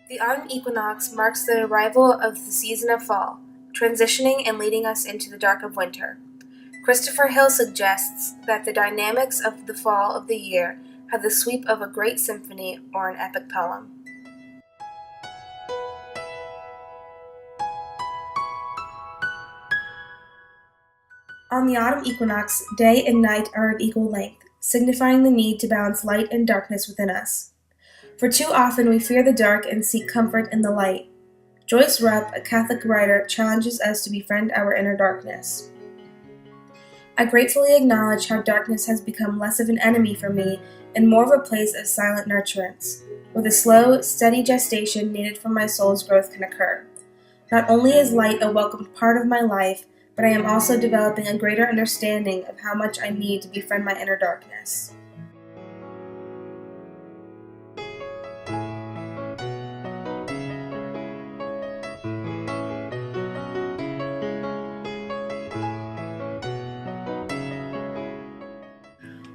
The autumn equinox marks the arrival of the season of fall, transitioning and leading us into the dark of winter. Christopher Hill suggests that the dynamics of the fall of the year have the sweep of a great symphony or an epic poem. On the autumn equinox, day and night are of equal length, signifying the need to balance light and darkness within us. For too often we fear the dark and seek comfort in the light. Joyce Rupp, a Catholic writer, challenges us to befriend our inner darkness. I gratefully acknowledge how darkness has become less of an enemy for me and more of a place of silent nurturance, where the slow, steady gestation needed for my soul's growth can occur. Not only is light a welcomed part of my life, but I am also developing a greater understanding of how much I need to befriend my inner darkness.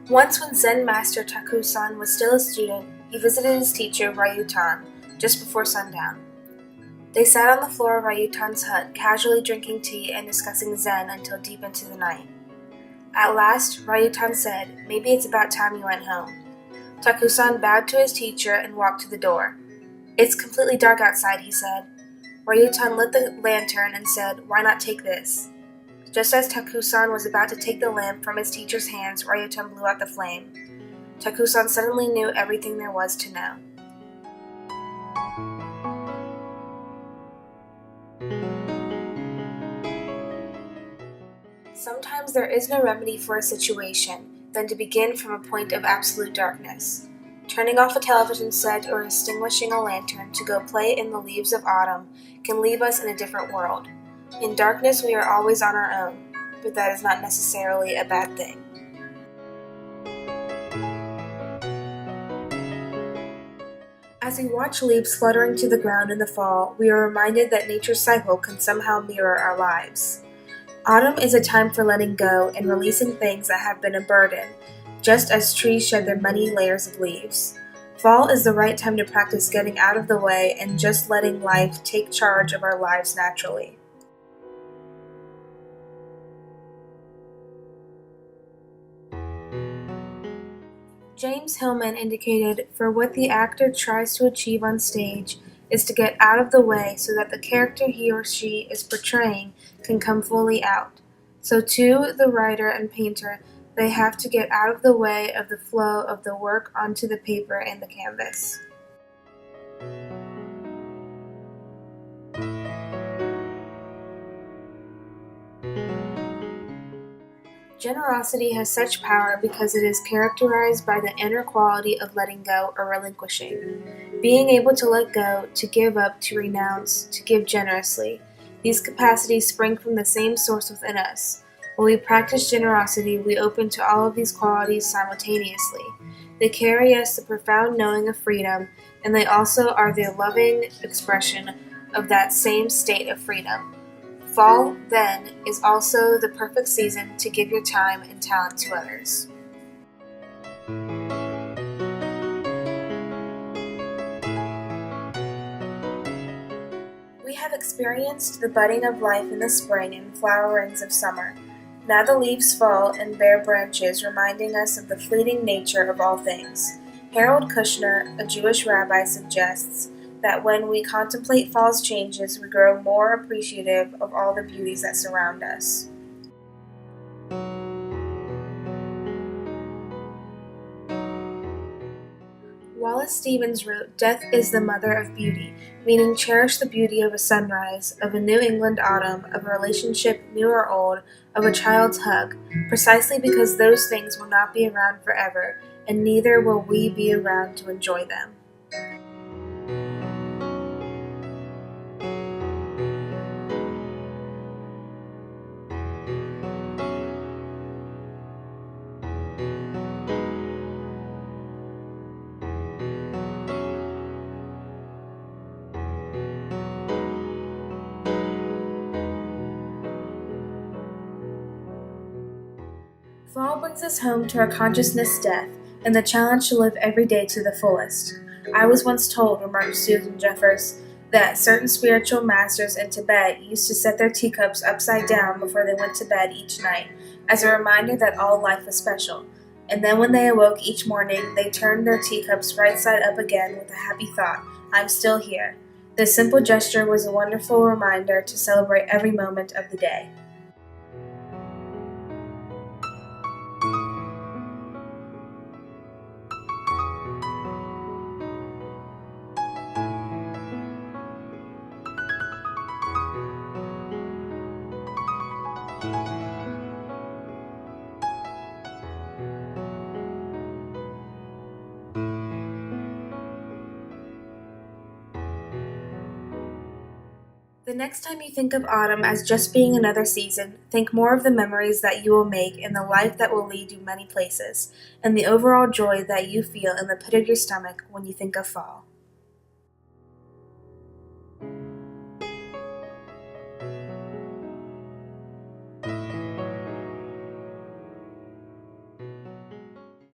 Once when Zen master Taku-san was still a student, he visited his teacher Ryutan just before sundown. They sat on the floor of Ryutan's hut, casually drinking tea and discussing Zen until deep into the night. At last, Ryutan said, "Maybe it's about time you went home." Taku-san bowed to his teacher and walked to the door. "It's completely dark outside," he said. Ryutan lit the lantern and said, "Why not take this?" Just as Taku-san was about to take the lamp from his teacher's hands, Ryutan blew out the flame. Taku-san suddenly knew everything there was to know. Sometimes there is no remedy for a situation than to begin from a point of absolute darkness. Turning off a television set or extinguishing a lantern to go play in the leaves of autumn can leave us in a different world. In darkness we are always on our own, but that is not necessarily a bad thing. As we watch leaves fluttering to the ground in the fall, we are reminded that nature's cycle can somehow mirror our lives. Autumn is a time for letting go and releasing things that have been a burden, just as trees shed their many layers of leaves. Fall is the right time to practice getting out of the way and just letting life take charge of our lives naturally. James Hillman indicated, "For what the actor tries to achieve on stage is to get out of the way so that the character he or she is portraying can come fully out. So too the writer and painter, they have to get out of the way of the flow of the work onto the paper and the canvas." Generosity has such power because it is characterized by the inner quality of letting go or relinquishing. Being able to let go, to give up, to renounce, to give generously. These capacities spring from the same source within us. When we practice generosity, we open to all of these qualities simultaneously. They carry us the profound knowing of freedom, and they also are the loving expression of that same state of freedom. Fall, then, is also the perfect season to give your time and talent to others. We have experienced the budding of life in the spring and flowerings of summer. Now the leaves fall and bear branches, reminding us of the fleeting nature of all things. Harold Kushner, a Jewish rabbi, suggests that when we contemplate fall's changes, we grow more appreciative of all the beauties that surround us. Wallace Stevens wrote, "Death is the mother of beauty," meaning cherish the beauty of a sunrise, of a New England autumn, of a relationship, new or old, of a child's hug, precisely because those things will not be around forever, and neither will we be around to enjoy them. Fall brings us home to our consciousness death and the challenge to live every day to the fullest. I was once told, remarked Susan Jeffers, that certain spiritual masters in Tibet used to set their teacups upside down before they went to bed each night, as a reminder that all life is special. And then when they awoke each morning, they turned their teacups right side up again with a happy thought, I'm still here. This simple gesture was a wonderful reminder to celebrate every moment of the day. The next time you think of autumn as just being another season, think more of the memories that you will make and the life that will lead you many places, and the overall joy that you feel in the pit of your stomach when you think of fall.